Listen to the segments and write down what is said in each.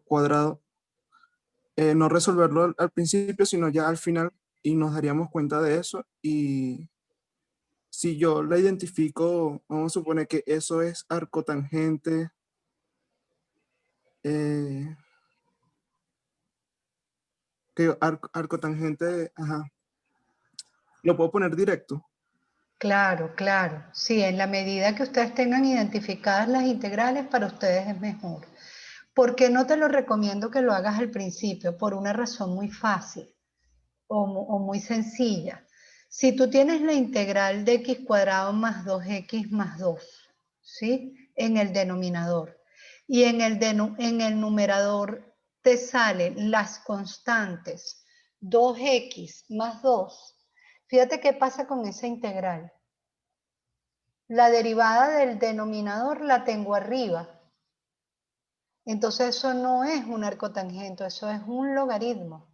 cuadrado, no resolverlo al principio, sino ya al final, y nos daríamos cuenta de eso. Y si yo la identifico, vamos a suponer que eso es arcotangente, eh, arcotangente, ajá, lo puedo poner directo. Claro, claro. Sí, en la medida que ustedes tengan identificadas las integrales, para ustedes es mejor. ¿Por qué no te lo recomiendo que lo hagas al principio? Por una razón muy fácil o muy sencilla. Si tú tienes la integral de x cuadrado más 2x más 2, ¿sí? En el denominador. Y en el numerador te salen las constantes 2x más 2. Fíjate qué pasa con esa integral. La derivada del denominador la tengo arriba. Entonces eso no es un arcotangente, eso es un logaritmo.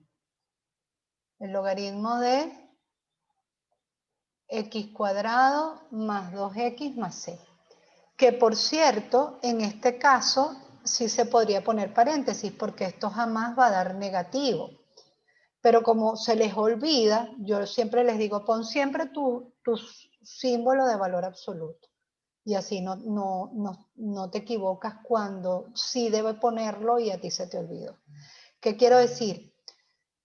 El logaritmo de x cuadrado más 2x más c. Que por cierto, en este caso sí se podría poner paréntesis porque esto jamás va a dar negativo. Pero como se les olvida, yo siempre les digo, pon siempre tu símbolo de valor absoluto. Y así no te equivocas cuando sí debe ponerlo y a ti se te olvidó. ¿Qué quiero decir?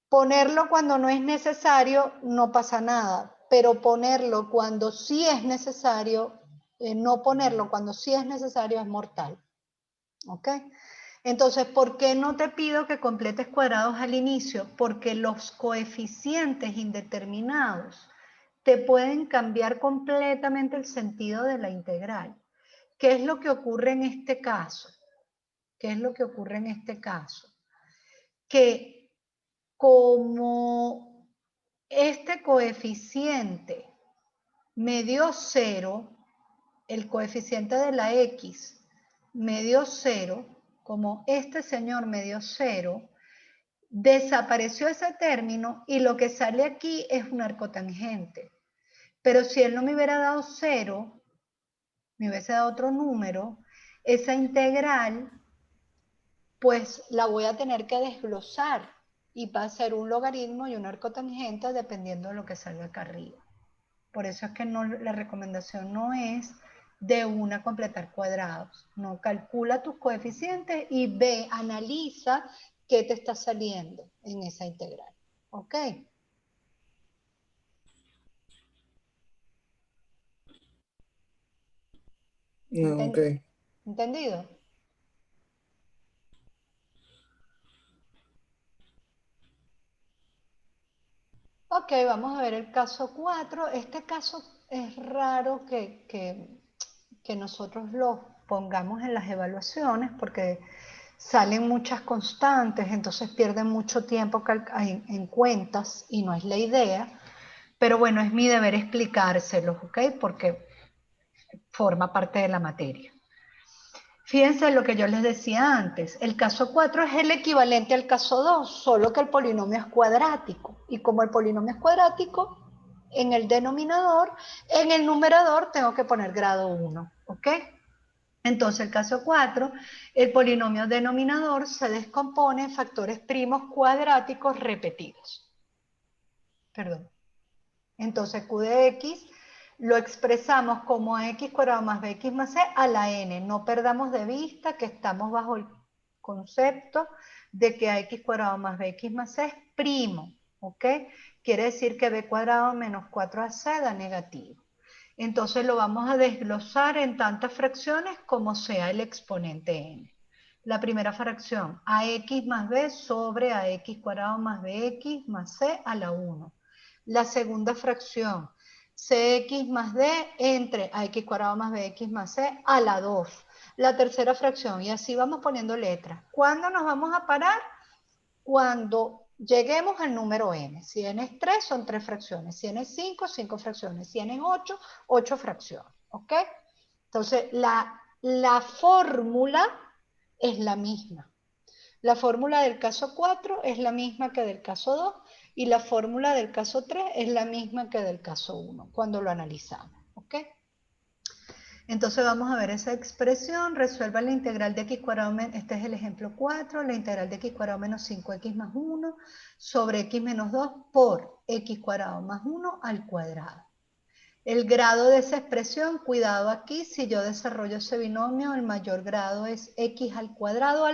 Ponerlo cuando no es necesario no pasa nada, pero ponerlo cuando sí es necesario, no ponerlo cuando sí es necesario es mortal. ¿Ok? Entonces, ¿por qué no te pido que completes cuadrados al inicio? Porque los coeficientes indeterminados te pueden cambiar completamente el sentido de la integral. ¿Qué es lo que ocurre en este caso? ¿Qué es lo que ocurre en este caso? Que como este coeficiente me dio 0, el coeficiente de la x me dio 0, como este señor me dio 0, desapareció ese término y lo que sale aquí es un arcotangente. Pero si él no me hubiera dado 0, me hubiese dado otro número, esa integral pues la voy a tener que desglosar y va a ser un logaritmo y un arcotangente dependiendo de lo que salga acá arriba. Por eso es que no, la recomendación no es de una completar cuadrados. No, calcula tus coeficientes y ve, analiza qué te está saliendo en esa integral. ¿Ok? Ok. ¿Entendido? Ok, vamos a ver el caso 4. Este caso es raro que nosotros lo pongamos en las evaluaciones porque salen muchas constantes, entonces pierden mucho tiempo en cuentas y no es la idea. Pero bueno, es mi deber explicárselos, ¿ok? Porque forma parte de la materia. Fíjense lo que yo les decía antes, el caso 4 es el equivalente al caso 2, solo que el polinomio es cuadrático. Y como el polinomio es cuadrático, en el denominador, en el numerador tengo que poner grado 1, ¿ok? Entonces el caso 4, el polinomio denominador se descompone en factores primos cuadráticos repetidos. Perdón. Entonces q de x lo expresamos como ax cuadrado más bx más c a la n. No perdamos de vista que estamos bajo el concepto de que ax cuadrado más bx más c es primo, ¿ok? Quiere decir que b cuadrado menos 4ac da negativo. Entonces lo vamos a desglosar en tantas fracciones como sea el exponente n. La primera fracción, ax más b sobre ax cuadrado más bx más c a la 1. La segunda fracción, cx más d entre ax cuadrado más bx más c a la 2. La tercera fracción, y así vamos poniendo letras. ¿Cuándo nos vamos a parar? Cuando lleguemos al número n. Si n es 3, son 3 fracciones. Si n es 5, 5 fracciones. Si n es 8, 8 fracciones. ¿Ok? Entonces, la fórmula es la misma. La fórmula del caso 4 es la misma que del caso 2 y la fórmula del caso 3 es la misma que del caso 1 cuando lo analizamos. ¿Ok? Entonces vamos a ver esa expresión, resuelva la integral de x cuadrado, este es el ejemplo 4, la integral de x cuadrado menos 5x más 1 sobre x menos 2 por x cuadrado más 1 al cuadrado. El grado de esa expresión, cuidado aquí, si yo desarrollo ese binomio, el mayor grado es x al cuadrado,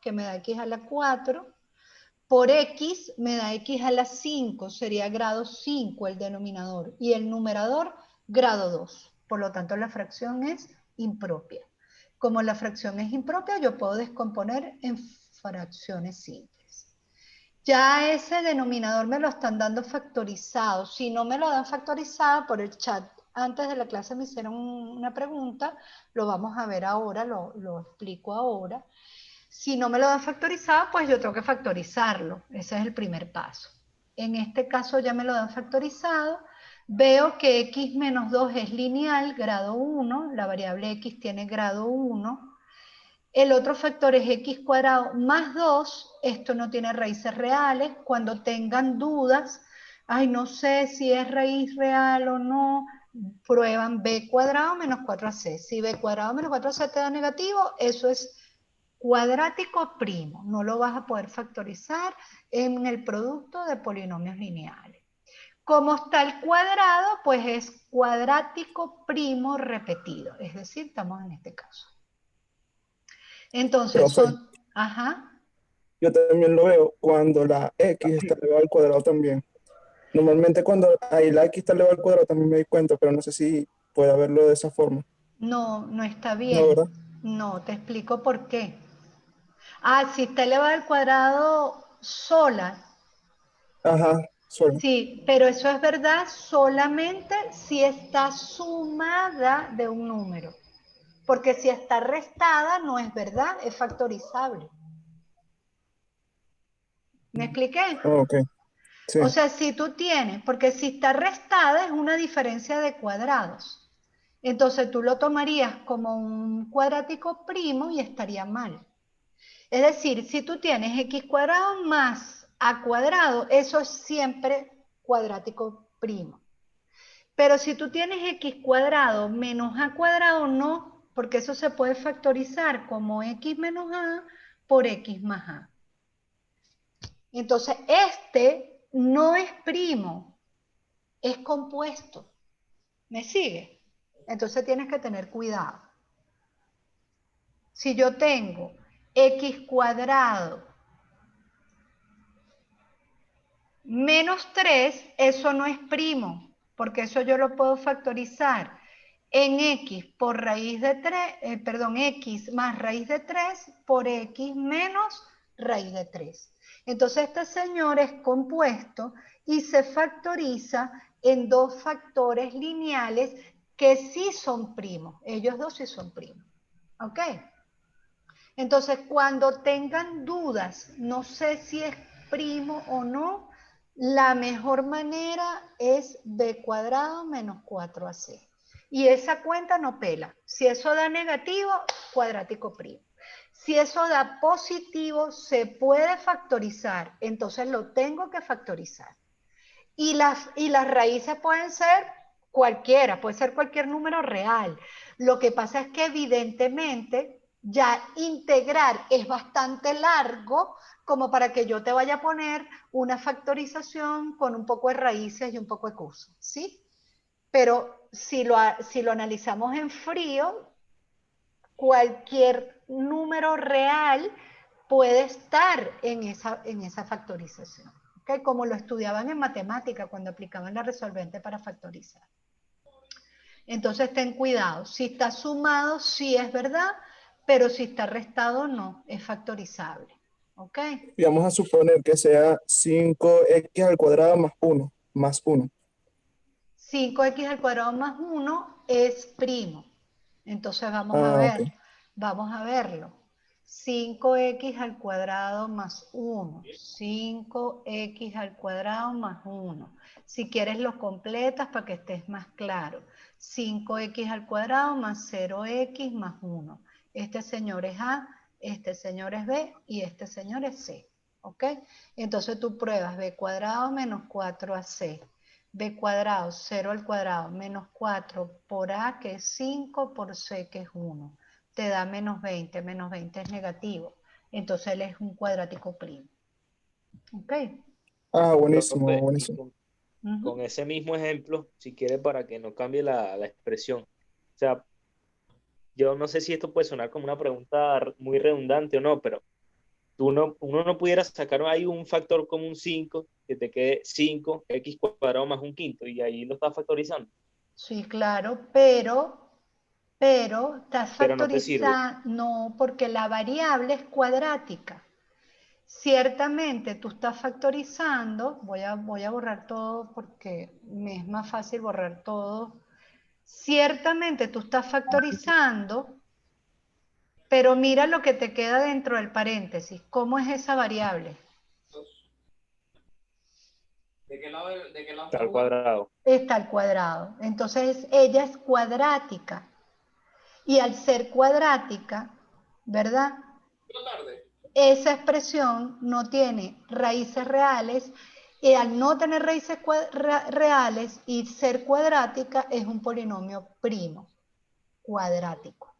que me da x a la 4, por x me da x a la 5, sería grado 5 el denominador, y el numerador grado 2. Por lo tanto, la fracción es impropia. Como la fracción es impropia, yo puedo descomponer en fracciones simples. Ya ese denominador me lo están dando factorizado. Si no me lo dan factorizado por el chat, antes de la clase me hicieron una pregunta, lo vamos a ver ahora, lo explico ahora. Si no me lo dan factorizado, pues yo tengo que factorizarlo. Ese es el primer paso. En este caso ya me lo dan factorizado. Veo que x menos 2 es lineal, grado 1. La variable x tiene grado 1. El otro factor es x cuadrado más 2. Esto no tiene raíces reales. Cuando tengan dudas, ay, no sé si es raíz real o no, prueban b cuadrado menos 4ac. Si b cuadrado menos 4ac te da negativo, eso es cuadrático primo. No lo vas a poder factorizar en el producto de polinomios lineales. Como está el cuadrado, pues es cuadrático primo repetido. Es decir, estamos en este caso. Entonces Profe, son, ajá, yo también lo veo cuando la x está elevada al cuadrado también. Normalmente cuando ahí la x está elevada al cuadrado también me doy cuenta, pero no sé si puede verlo de esa forma. no, no está No, bien. ¿verdad? No, te explico por qué. Ah, si está elevada al cuadrado sola. Ajá, suena. Sí, pero eso es verdad solamente si está sumada de un número. Porque si está restada, no es verdad, es factorizable. ¿Me expliqué? Oh, ok, sí. O sea, si tú tienes, porque si está restada es una diferencia de cuadrados. Entonces tú lo tomarías como un cuadrático primo y estaría mal. Es decir, si tú tienes x cuadrado más a cuadrado, eso es siempre cuadrático primo. Pero si tú tienes x cuadrado menos a cuadrado, no, porque eso se puede factorizar como x menos a por x más a. Entonces, este no es primo, es compuesto. ¿Me sigue? Entonces tienes que tener cuidado. Si yo tengo x cuadrado menos 3, eso no es primo, porque eso yo lo puedo factorizar en x por raíz de 3, perdón, x más raíz de 3 por x menos raíz de 3. Entonces este señor es compuesto y se factoriza en dos factores lineales que sí son primos. Ellos dos sí son primos. ¿Ok? Entonces, cuando tengan dudas, no sé si es primo o no, la mejor manera es b cuadrado menos 4ac. Y esa cuenta no pela. Si eso da negativo, cuadrático primo. Si eso da positivo, se puede factorizar. Entonces lo tengo que factorizar. Y las raíces pueden ser cualquiera, puede ser cualquier número real. Lo que pasa es que evidentemente ya integrar es bastante largo como para que yo te vaya a poner una factorización con un poco de raíces y un poco de cosas, ¿sí? Pero si lo analizamos en frío, cualquier número real puede estar en esa factorización, ¿okay? Como lo estudiaban en matemática cuando aplicaban la resolvente para factorizar. Entonces ten cuidado, si está sumado sí es verdad, pero si está restado no, es factorizable. ¿Ok? Y vamos a suponer que sea 5x al cuadrado más uno más uno. 5x al cuadrado más 1 es primo. Entonces vamos a Ah, ok. ver, vamos a verlo. 5x al cuadrado más 1. 5x al cuadrado más 1. Si quieres lo completas para que estés más claro. 5x al cuadrado más 0x más 1. Este señor es A, este señor es B y este señor es C. ¿Ok? Entonces tú pruebas b cuadrado menos 4ac. b cuadrado, 0 al cuadrado, menos 4 por a, que es 5, por c, que es 1. Te da menos 20 es negativo. Entonces él es un cuadrático primo. ¿Ok? Ah, buenísimo, Profe, y buenísimo. con ese mismo ejemplo, si quiere, para que no cambie la expresión. O sea, yo no sé si esto puede sonar como una pregunta muy redundante o no, pero uno no pudiera sacar ahí un factor como un 5 que te quede 5x² más un quinto, y ahí lo estás factorizando, Sí, claro, pero estás pero no te sirve. factorizando, no, porque la variable es cuadrática. Ciertamente tú estás factorizando, voy a borrar todo porque me es más fácil borrar todo. Ciertamente tú estás factorizando, pero mira lo que te queda dentro del paréntesis. ¿Cómo es esa variable? ¿De qué lado Está está al jugando? cuadrado. Está al cuadrado. Entonces ella es cuadrática. Y al ser cuadrática, ¿verdad? Tarde. Esa expresión no tiene raíces reales y al no tener raíces reales y ser cuadrática es un polinomio primo, cuadrático.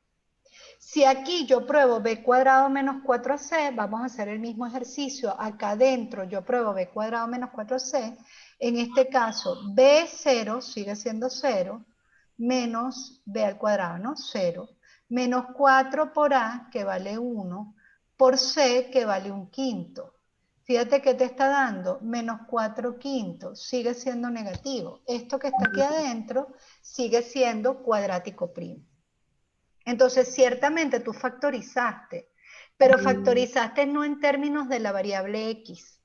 Si aquí yo pruebo b cuadrado menos 4c, vamos a hacer el mismo ejercicio. Acá adentro yo pruebo b cuadrado menos 4c. En este caso, b0 sigue siendo 0, menos b al cuadrado, ¿no? 0, menos 4 por a, que vale 1, por c, que vale un quinto. Fíjate que te está dando menos 4 quintos, sigue siendo negativo. Esto que está aquí adentro sigue siendo cuadrático primo. Entonces, ciertamente tú factorizaste, pero factorizaste no en términos de la variable x.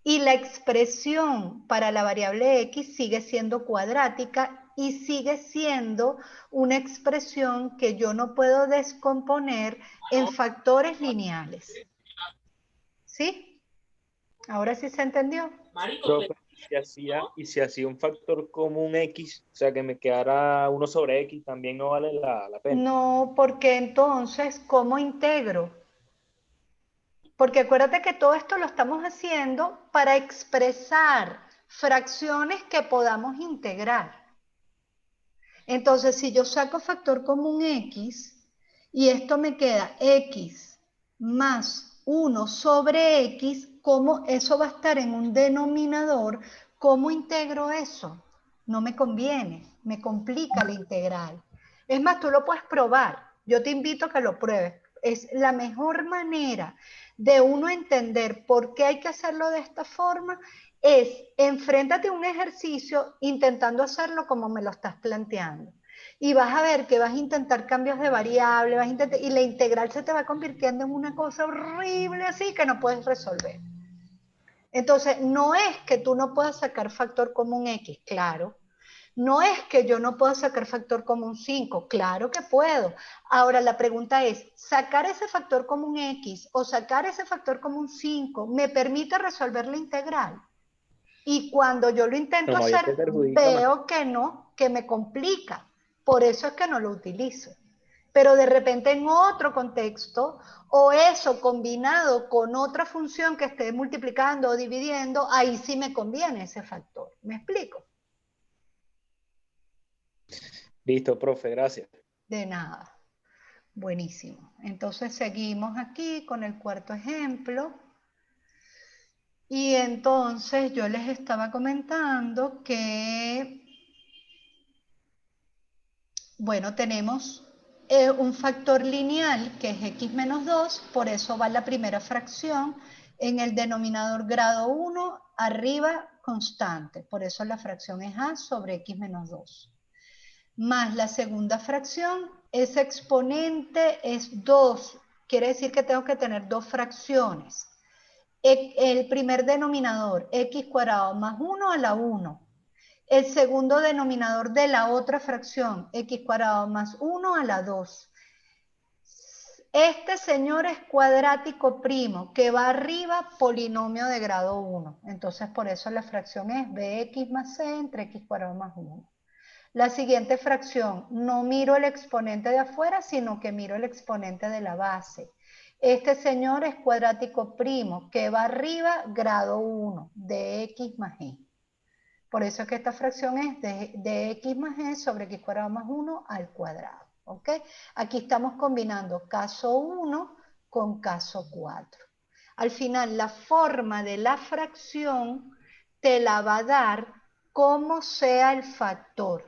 Y la expresión para la variable x sigue siendo cuadrática y sigue siendo una expresión que yo no puedo descomponer en factores lineales. ¿Sí? ¿Ahora sí se entendió? Profe, y si hacía un factor común x, o sea, que me quedara 1/x, también no vale la pena. No, porque entonces, ¿cómo integro? Porque acuérdate que todo esto lo estamos haciendo para expresar fracciones que podamos integrar. Entonces, si yo saco factor común x y esto me queda x más 1 sobre x, ¿cómo eso va a estar en un denominador? ¿Cómo integro eso? No me conviene, me complica la integral. Es más, tú lo puedes probar. Yo te invito a que lo pruebes. Es la mejor manera de uno entender por qué hay que hacerlo de esta forma es enfréntate a un ejercicio intentando hacerlo como me lo estás planteando. Y vas a ver que vas a intentar cambios de variable, y la integral se te va convirtiendo en una cosa horrible así que no puedes resolver. Entonces, no es que tú no puedas sacar factor común x, claro. No es que yo no pueda sacar factor común 5, claro que puedo. Ahora la pregunta es, ¿sacar ese factor común x o sacar ese factor común 5 me permite resolver la integral? Y cuando yo lo intento No, más bien te hacer, perjudica más. veo que no, que me complica. Por eso es que no lo utilizo. Pero de repente en otro contexto, o eso combinado con otra función que esté multiplicando o dividiendo, ahí sí me conviene ese factor. ¿Me explico? Listo, profe, gracias. De nada. Buenísimo. Entonces seguimos aquí con el cuarto ejemplo. Y entonces yo les estaba comentando que bueno, tenemos un factor lineal que es x menos 2, por eso va la primera fracción en el denominador grado 1, arriba constante, por eso la fracción es a sobre x menos 2. Más la segunda fracción, ese exponente es 2, quiere decir que tengo que tener dos fracciones. El primer denominador, x cuadrado más 1 a la 1. El segundo denominador de la otra fracción, x cuadrado más 1 a la 2. Este señor es cuadrático primo, que va arriba, polinomio de grado 1. Entonces, por eso la fracción es bx más c entre x cuadrado más 1. La siguiente fracción, no miro el exponente de afuera, sino que miro el exponente de la base. Este señor es cuadrático primo, que va arriba, grado 1, de x más y. Por eso es que esta fracción es de x más e sobre x cuadrado más 1 al cuadrado. ¿Ok? Aquí estamos combinando caso 1 con caso 4. Al final, la forma de la fracción te la va a dar como sea el factor.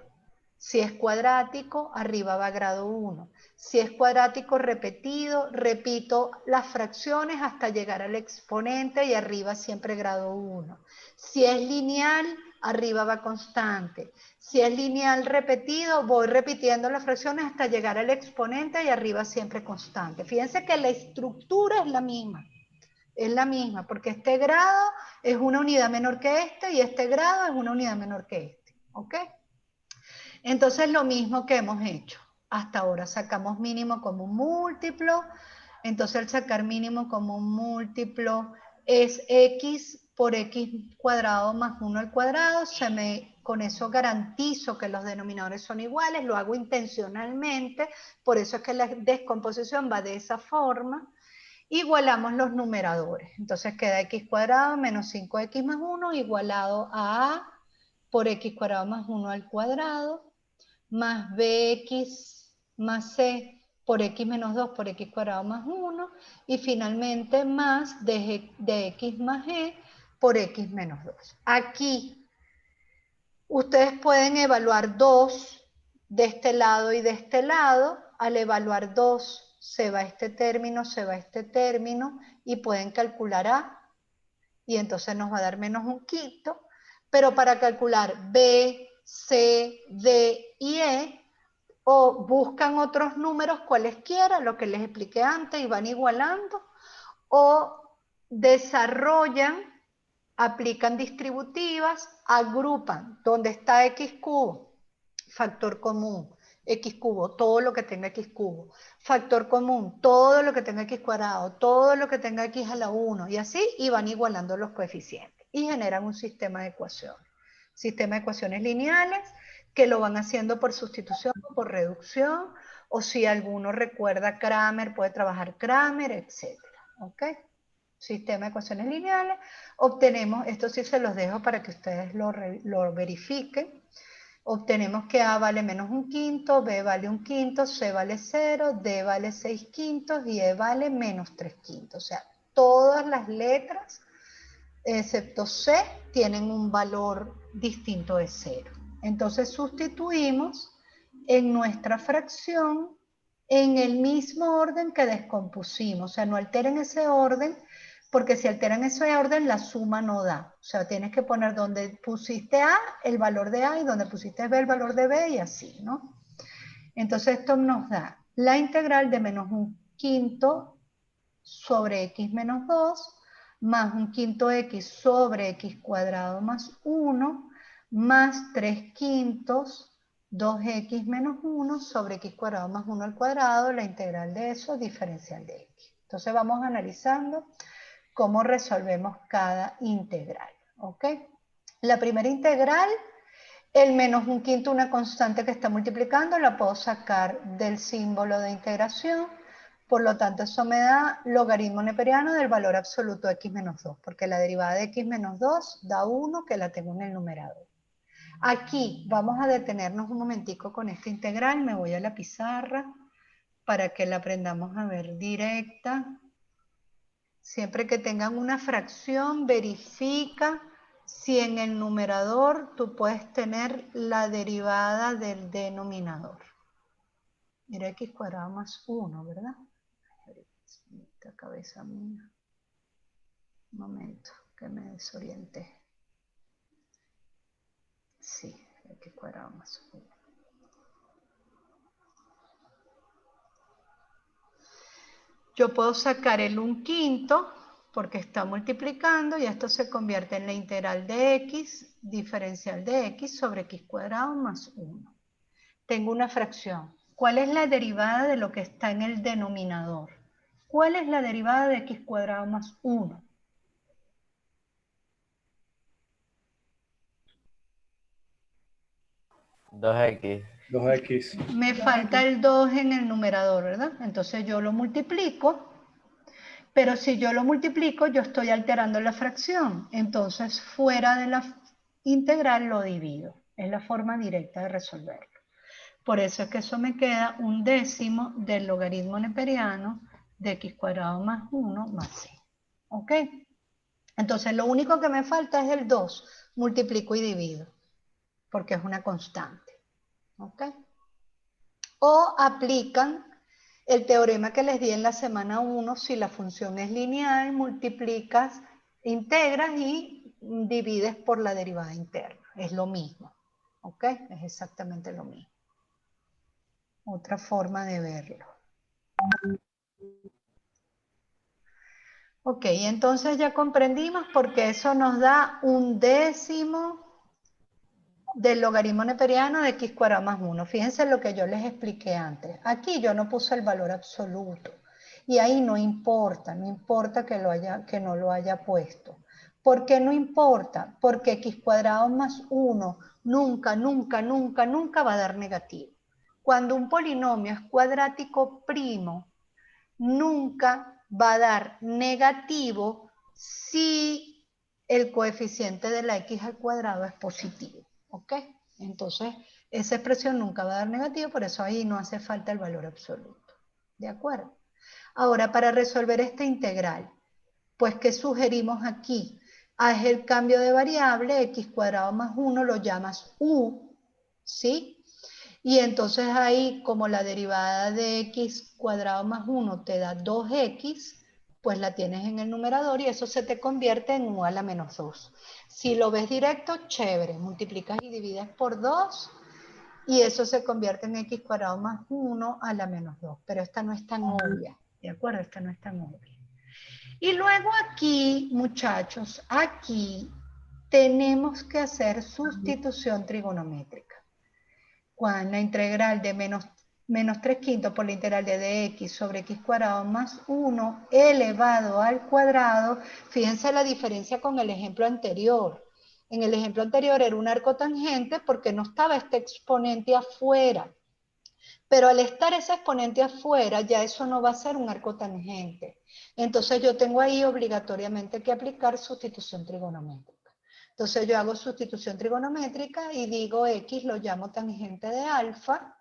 Si es cuadrático, arriba va grado 1. Si es cuadrático repetido, repito las fracciones hasta llegar al exponente y arriba siempre grado 1. Si es lineal, arriba va constante. Si es lineal repetido, voy repitiendo las fracciones hasta llegar al exponente y arriba siempre constante. Fíjense que la estructura es la misma. Es la misma, porque este grado es una unidad menor que este y este grado es una unidad menor que este. ¿Ok? Entonces lo mismo que hemos hecho. Hasta ahora sacamos mínimo como un múltiplo. Entonces el sacar mínimo como un múltiplo es x por x cuadrado más 1 al cuadrado. Con eso garantizo que los denominadores son iguales. Lo hago intencionalmente. Por eso es que la descomposición va de esa forma. Igualamos los numeradores. Entonces queda x cuadrado menos 5x más 1 igualado a por x cuadrado más 1 al cuadrado más bx más c por x menos 2 por x cuadrado más 1 y finalmente más de x más e por x menos 2. Aquí ustedes pueden evaluar 2 de este lado y de este lado. Al evaluar 2 se va este término, se va este término y pueden calcular a y entonces nos va a dar menos un quinto. Pero para calcular b, c, d y e o buscan otros números cualesquiera, lo que les expliqué antes, y van igualando, o desarrollan, aplican distributivas, agrupan donde está x cubo, factor común, x cubo, todo lo que tenga x cubo, factor común, todo lo que tenga x cuadrado, todo lo que tenga x a la 1, y así, y van igualando los coeficientes, y generan un sistema de ecuaciones. Sistema de ecuaciones lineales, que lo van haciendo por sustitución o por reducción, o si alguno recuerda Kramer, puede trabajar Kramer, etc. ¿Ok? Sistema de ecuaciones lineales. Obtenemos, esto sí se los dejo para que ustedes lo verifiquen. Obtenemos que A vale menos un quinto, B vale un quinto, C vale 0, D vale 6 quintos y E vale menos 3 quintos. O sea, todas las letras, excepto C, tienen un valor distinto de 0. Entonces sustituimos en nuestra fracción en el mismo orden que descompusimos. O sea, no alteren ese orden, porque si alteran ese orden, la suma no da. O sea, tienes que poner donde pusiste A, el valor de A, y donde pusiste B, el valor de B, y así, ¿no? Entonces esto nos da la integral de menos un quinto sobre x menos 2, más un quinto x sobre x cuadrado más 1, más 3 quintos 2x menos 1 sobre x cuadrado más 1 al cuadrado, la integral de eso, diferencial de x. Entonces vamos analizando cómo resolvemos cada integral. ¿Ok? La primera integral, el menos un quinto, una constante que está multiplicando, la puedo sacar del símbolo de integración. Por lo tanto, eso me da logaritmo neperiano del valor absoluto de x menos 2, porque la derivada de x menos 2 da 1, que la tengo en el numerador. Aquí vamos a detenernos un momentico con esta integral. Me voy a la pizarra para que la aprendamos a ver directa. Siempre que tengan una fracción, verifica si en el numerador tú puedes tener la derivada del denominador. Mira, x cuadrado más 1, ¿verdad? Esta cabeza mía. Un momento, que me desorienté. Sí, x cuadrado más 1. Yo puedo sacar el 1 quinto porque está multiplicando y esto se convierte en la integral de x, diferencial de x sobre x cuadrado más 1. Tengo una fracción. ¿Cuál es la derivada de lo que está en el denominador? ¿Cuál es la derivada de x cuadrado más 1? Dos x. 2x. Me falta el 2 en el numerador, ¿verdad? Entonces yo lo multiplico, pero si yo lo multiplico, yo estoy alterando la fracción. Entonces, fuera de la integral lo divido. Es la forma directa de resolverlo. Por eso es que eso me queda 1/10 del logaritmo neperiano de x cuadrado más 1 más c. ¿Ok? Entonces lo único que me falta es el 2. Multiplico y divido, porque es una constante. ¿Ok? O aplican el teorema que les di en la semana 1, si la función es lineal, multiplicas, integras y divides por la derivada interna. Es lo mismo. ¿Ok? Es exactamente lo mismo. Otra forma de verlo. Ok, entonces ya comprendimos porque eso nos da 1/10 del logaritmo neperiano de x cuadrado más 1. Fíjense lo que yo les expliqué antes. Aquí yo no puse el valor absoluto. Y ahí no importa que no lo haya puesto. ¿Por qué no importa? Porque x cuadrado más 1 nunca, nunca, nunca, nunca va a dar negativo. Cuando un polinomio es cuadrático primo, nunca va a dar negativo si el coeficiente de la x al cuadrado es positivo. ¿Ok? Entonces, esa expresión nunca va a dar negativo, por eso ahí no hace falta el valor absoluto. ¿De acuerdo? Ahora, para resolver esta integral, pues, ¿qué sugerimos aquí? Haz el cambio de variable, x cuadrado más 1 lo llamas u, ¿sí? Y entonces ahí, como la derivada de x cuadrado más 1 te da 2x, pues la tienes en el numerador y eso se te convierte en u a la menos 2. Si lo ves directo, chévere, multiplicas y divides por 2 y eso se convierte en x cuadrado más 1 a la menos 2. Pero esta no es tan obvia, ¿de acuerdo? Esta no es tan obvia. Y luego aquí, muchachos, aquí tenemos que hacer sustitución trigonométrica. Cuando la integral de menos 3 quintos por la integral de dx sobre x cuadrado más 1 elevado al cuadrado, fíjense la diferencia con el ejemplo anterior. En el ejemplo anterior era un arco tangente porque no estaba este exponente afuera. Pero al estar ese exponente afuera, ya eso no va a ser un arco tangente. Entonces yo tengo ahí obligatoriamente que aplicar sustitución trigonométrica. Entonces yo hago sustitución trigonométrica y digo x lo llamo tangente de alfa,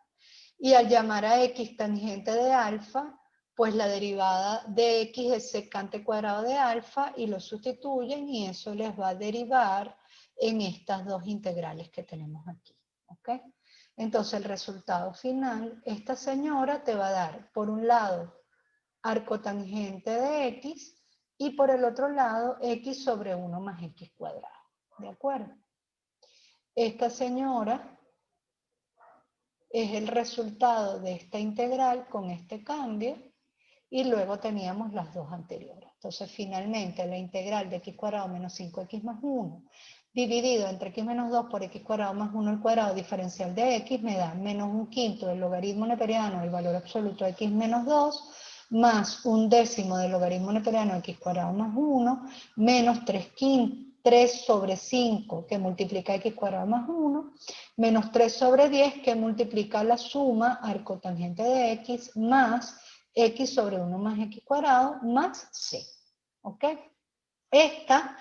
y al llamar a x tangente de alfa, pues la derivada de x es secante cuadrado de alfa y lo sustituyen y eso les va a derivar en estas dos integrales que tenemos aquí. ¿Ok? Entonces el resultado final, esta señora te va a dar, por un lado, arco tangente de x, y por el otro lado, x sobre 1 más x cuadrado. ¿De acuerdo? Esta señora es el resultado de esta integral con este cambio, y luego teníamos las dos anteriores. Entonces, finalmente, la integral de x cuadrado menos 5x más 1 dividido entre x menos 2 por x cuadrado más 1 al cuadrado diferencial de x me da menos 1/5 del logaritmo neperiano del valor absoluto de x menos 2 más 1/10 del logaritmo neperiano de x cuadrado más 1 menos 3 sobre 5 que multiplica x cuadrado más 1 menos 3 sobre 10 que multiplica la suma arco tangente de x más x sobre 1 más x cuadrado más c. ¿Ok? Esta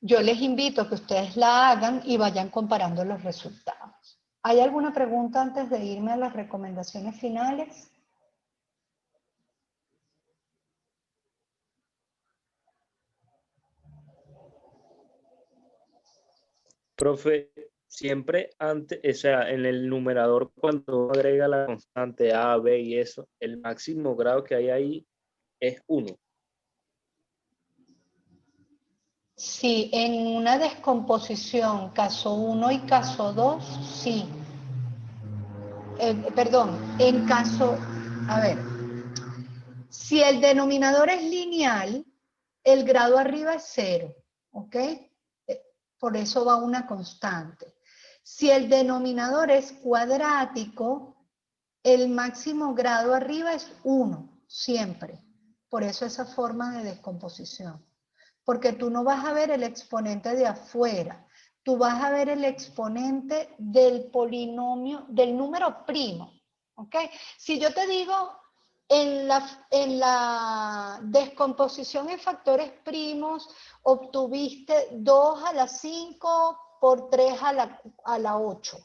yo les invito a que ustedes la hagan y vayan comparando los resultados. ¿Hay alguna pregunta antes de irme a las recomendaciones finales? Profe, siempre antes, o sea, en el numerador, cuando uno agrega la constante A, B y eso, el máximo grado que hay ahí es 1. Sí, en una descomposición, caso 1 y caso 2, sí. Perdón, en caso, a ver, si el denominador es lineal, el grado arriba es 0, ¿ok? Por eso va una constante. Si el denominador es cuadrático, el máximo grado arriba es 1, siempre. Por eso esa forma de descomposición. Porque tú no vas a ver el exponente de afuera, tú vas a ver el exponente del polinomio, del número primo. ¿Ok? Si yo te digo, en la descomposición en factores primos, obtuviste 2 a la 5 por 3 a la 8.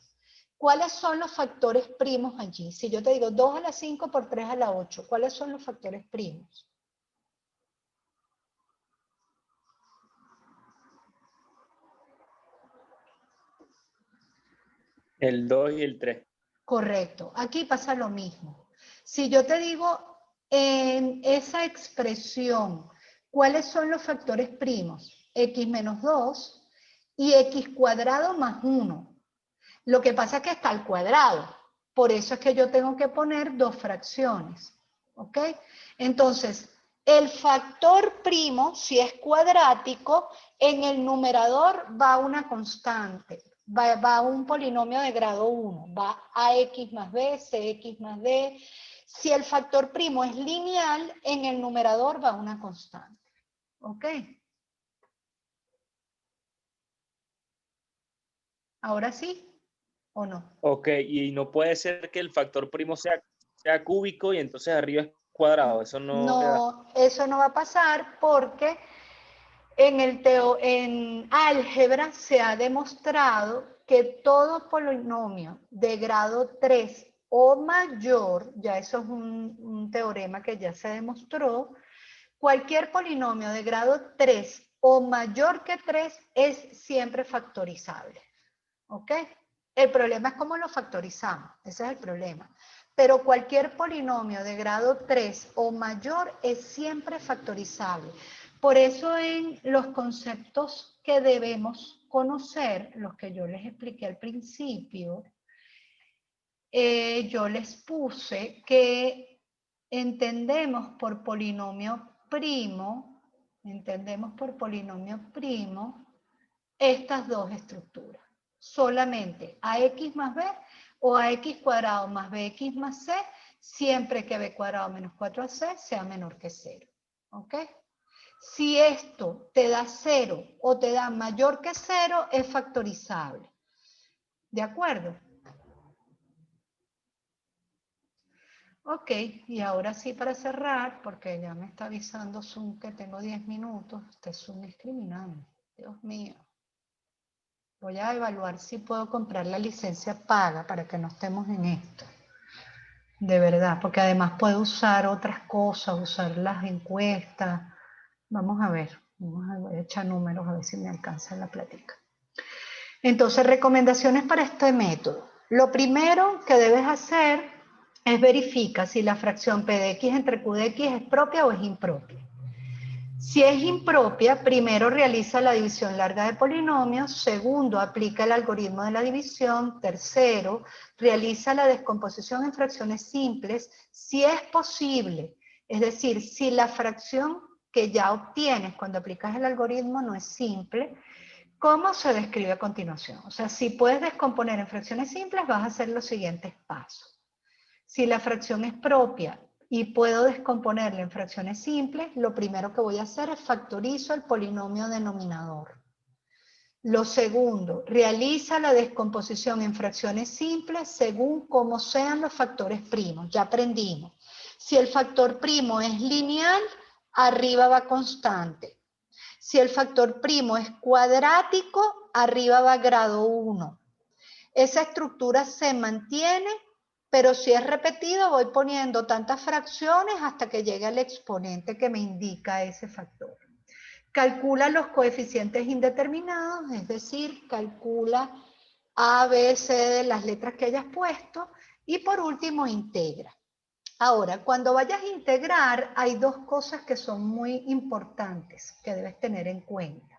¿Cuáles son los factores primos allí? Si yo te digo 2 a la 5 por 3 a la 8, ¿cuáles son los factores primos? El 2 y el 3. Correcto. Aquí pasa lo mismo. Si yo te digo en esa expresión, ¿cuáles son los factores primos? X menos 2 y x cuadrado más 1. Lo que pasa es que está al cuadrado. Por eso es que yo tengo que poner dos fracciones. ¿Ok? Entonces, el factor primo, si es cuadrático, en el numerador va una constante. Va un polinomio de grado 1. Va ax más b, cx más d. Si el factor primo es lineal, en el numerador va una constante. ¿Ok? ¿Ahora sí o no? Ok, y no puede ser que el factor primo sea cúbico y entonces arriba es cuadrado. Eso no se da. No, eso no va a pasar porque en álgebra se ha demostrado que todo polinomio de grado 3 o mayor, ya eso es un teorema que ya se demostró, cualquier polinomio de grado 3 o mayor que 3 es siempre factorizable. ¿Ok? El problema es cómo lo factorizamos, ese es el problema. Pero cualquier polinomio de grado 3 o mayor es siempre factorizable. Por eso en los conceptos que debemos conocer, los que yo les expliqué al principio, yo les puse que entendemos por polinomio primo estas dos estructuras. Solamente ax más b o ax cuadrado más bx más c, siempre que b cuadrado menos 4ac sea menor que 0. ¿Ok? Si esto te da 0 o te da mayor que 0, es factorizable. ¿De acuerdo? Ok, y ahora sí para cerrar, porque ya me está avisando Zoom que tengo 10 minutos. Este Zoom es criminal, Dios mío. Voy a evaluar si puedo comprar la licencia paga para que no estemos en esto. De verdad, porque además puedo usar otras cosas, usar las encuestas. Vamos a ver, voy a echar números a ver si me alcanza la plática. Entonces, recomendaciones para este método. Lo primero que debes hacer es verificar si la fracción P de X entre Q de X es propia o es impropia. Si es impropia, primero realiza la división larga de polinomios, segundo, aplica el algoritmo de la división, tercero, realiza la descomposición en fracciones simples, si es posible, es decir, si la fracción que ya obtienes cuando aplicas el algoritmo no es simple, ¿cómo se describe a continuación? O sea, si puedes descomponer en fracciones simples, vas a hacer los siguientes pasos. Si la fracción es propia y puedo descomponerla en fracciones simples, lo primero que voy a hacer es factorizo el polinomio denominador. Lo segundo, realiza la descomposición en fracciones simples según cómo sean los factores primos. Ya aprendimos. Si el factor primo es lineal, arriba va constante. Si el factor primo es cuadrático, arriba va grado 1. Esa estructura se mantiene, pero si es repetido voy poniendo tantas fracciones hasta que llegue al exponente que me indica ese factor. Calcula los coeficientes indeterminados, es decir, calcula A, B, C de las letras que hayas puesto y por último integra. Ahora, cuando vayas a integrar hay dos cosas que son muy importantes que debes tener en cuenta.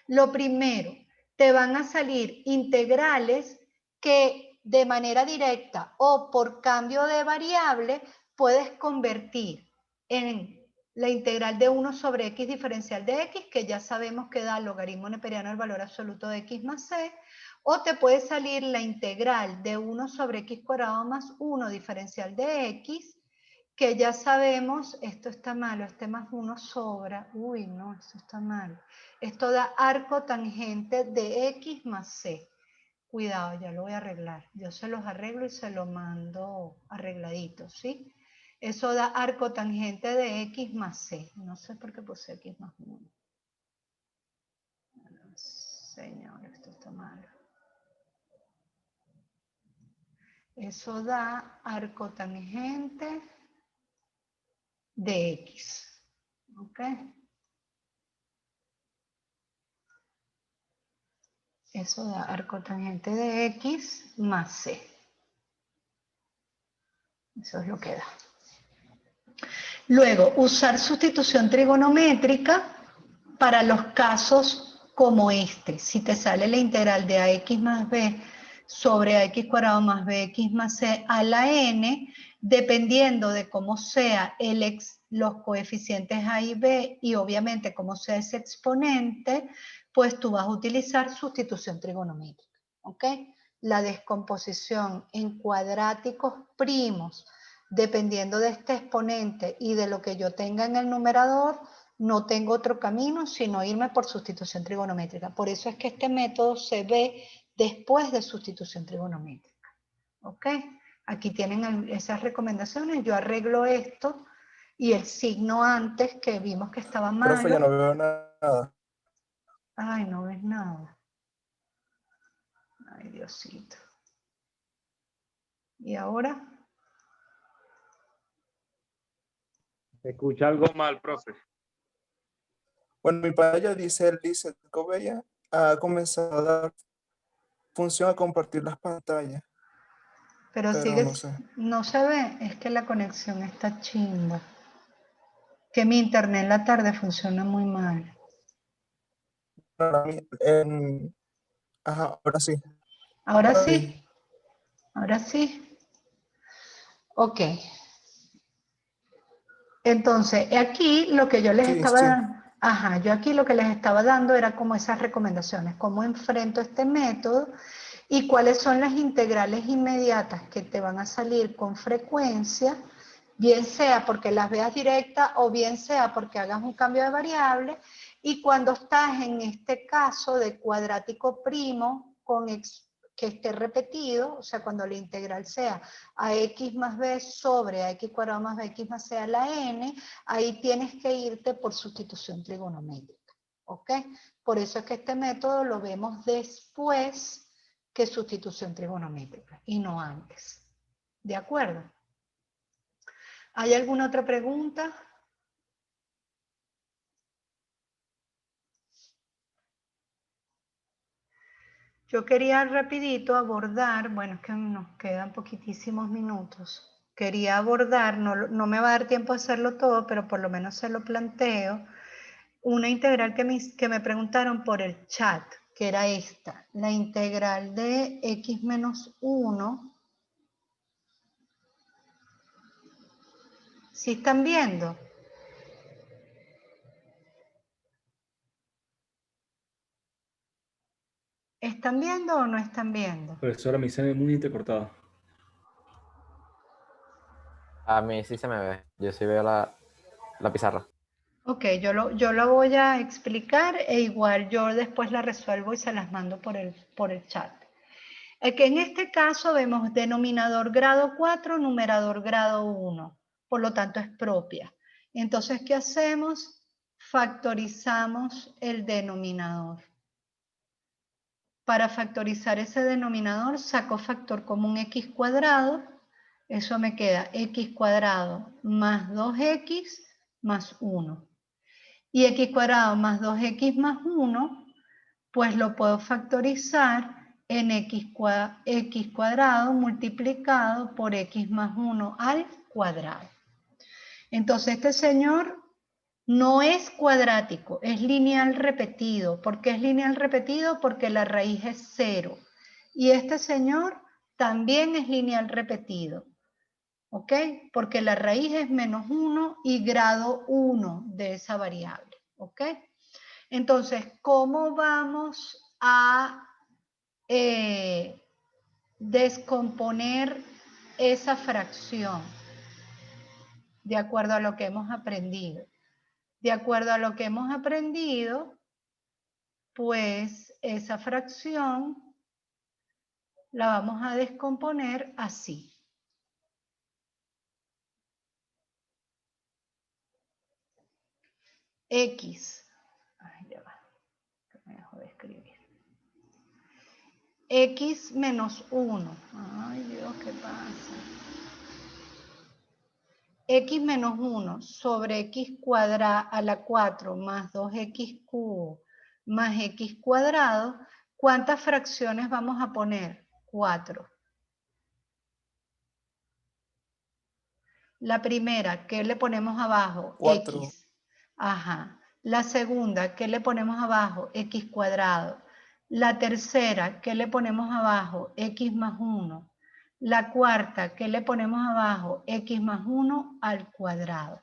Lo primero, te van a salir integrales que de manera directa o por cambio de variable puedes convertir en la integral de 1 sobre x diferencial de x, que ya sabemos que da logaritmo neperiano del valor absoluto de x más c, o te puede salir la integral de 1 sobre x cuadrado más 1 diferencial de x, que ya sabemos, esto está malo, este más 1 sobra, uy no, esto está mal. Esto da arco tangente de x más c. Cuidado, ya lo voy a arreglar. Yo se los arreglo y se lo mando arregladito, ¿sí? Eso da arco tangente de x más c. No sé por qué puse x más 1. Señor, esto está mal. Eso da arco tangente de X. ¿Ok? Eso da arco tangente de X más C. Eso es lo que da. Luego, usar sustitución trigonométrica para los casos como este. Si te sale la integral de ax más b sobre ax cuadrado más bx más c a la n, dependiendo de cómo sea los coeficientes a y b y obviamente cómo sea ese exponente, pues tú vas a utilizar sustitución trigonométrica. ¿Ok? La descomposición en cuadráticos primos, dependiendo de este exponente y de lo que yo tenga en el numerador, no tengo otro camino sino irme por sustitución trigonométrica. Por eso es que este método se ve después de sustitución trigonométrica. ¿Ok? Aquí tienen esas recomendaciones. Yo arreglo esto y el signo antes que vimos que estaba Profe, ya no malo. veo nada. Ay, no ves nada. Ay, Diosito. ¿Y ahora? Se escucha algo mal, profe. Bueno, mi pantalla dice el Lizeth Cobella ha comenzado a dar función a compartir las pantallas, Pero pero sigue, no sé. no se ve, es que la conexión está chimba. Que mi internet en la tarde funciona muy mal. Para mí, ajá, ahora sí. Ahora Ahora sí. sí, ahora sí. Ok. Entonces, aquí lo que yo les Sí, estaba sí. dando, ajá, yo aquí lo que les estaba dando era como esas recomendaciones, cómo enfrento este método y cuáles son las integrales inmediatas que te van a salir con frecuencia, bien sea porque las veas directas o bien sea porque hagas un cambio de variable, y cuando estás en este caso de cuadrático primo que esté repetido, o sea, cuando la integral sea a x más b sobre a x cuadrado más bx más c a la n, ahí tienes que irte por sustitución trigonométrica. ¿Ok? Por eso es que este método lo vemos después que sustitución trigonométrica y no antes. ¿De acuerdo? ¿Hay alguna otra pregunta? Yo quería rapidito abordar, bueno, es que nos quedan poquitísimos minutos. Quería abordar, no me va a dar tiempo a hacerlo todo, pero por lo menos se lo planteo, una integral que me preguntaron por el chat, que era esta, la integral de x menos 1. ¿Sí están viendo? ¿Están viendo o no están viendo? Profesora, me sale muy entrecortado. A mí sí se me ve. Yo sí veo la pizarra. Ok, yo lo voy a explicar e igual yo después la resuelvo y se las mando por el chat. Que en este caso vemos denominador grado 4, numerador grado 1, por lo tanto es propia. Entonces, ¿qué hacemos? Factorizamos el denominador. Para factorizar ese denominador saco factor común x cuadrado, eso me queda x cuadrado más 2x más 1. Y x cuadrado más 2x más 1, pues lo puedo factorizar en x cuadrado multiplicado por x más 1 al cuadrado. Entonces este señor no es cuadrático, es lineal repetido. ¿Por qué es lineal repetido? Porque la raíz es 0. Y este señor también es lineal repetido. ¿Ok? Porque la raíz es menos 1 y grado 1 de esa variable. ¿Ok? Entonces, ¿cómo vamos a descomponer esa fracción? De acuerdo a lo que hemos aprendido. De acuerdo a lo que hemos aprendido, pues esa fracción la vamos a descomponer así. X, ay, ya va, que me dejo de escribir. x menos 1. Ay, Dios, ¿qué pasa? X menos 1 sobre x cuadrado a la 4 más 2x cubo más x cuadrado, ¿cuántas fracciones vamos a poner? 4. La primera, ¿qué le ponemos abajo? 4. X. Ajá. La segunda, ¿qué le ponemos abajo? X cuadrado. La tercera, ¿qué le ponemos abajo? X más 1. La cuarta, ¿qué le ponemos abajo? X más 1 al cuadrado.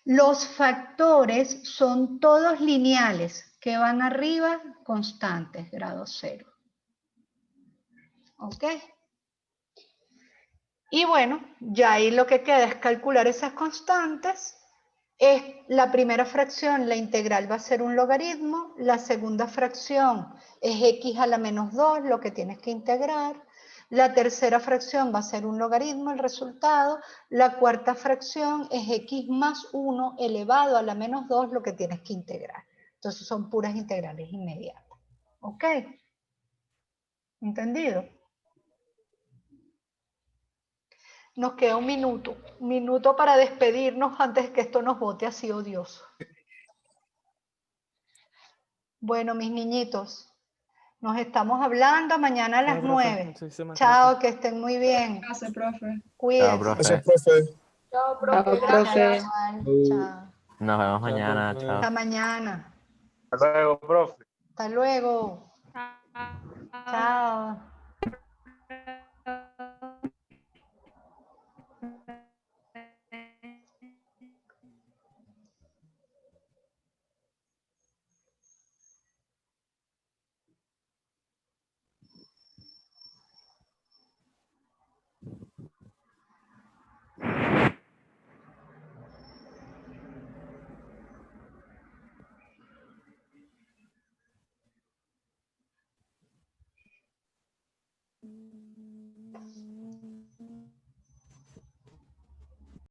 Los factores son todos lineales, que van arriba, constantes, grado 0. ¿Ok? Y bueno, ya ahí lo que queda es calcular esas constantes. La primera fracción, la integral va a ser un logaritmo. La segunda fracción es x a la menos 2, lo que tienes que integrar. La tercera fracción va a ser un logaritmo, el resultado. La cuarta fracción es x más 1 elevado a la menos 2, lo que tienes que integrar. Entonces son puras integrales inmediatas. ¿Ok? ¿Entendido? Nos queda un minuto para despedirnos antes de que esto nos bote así odioso. Bueno, mis niñitos, nos estamos hablando mañana a las 9. Chao, que estén muy bien. Gracias, profe. Chao, Cuídense. profe. Gracias, profe. Chao, profe. Chao, Gracias. Chao. Nos vemos mañana. profe. Chao. Hasta mañana. Hasta luego, profe. Hasta luego. Chao. Chao.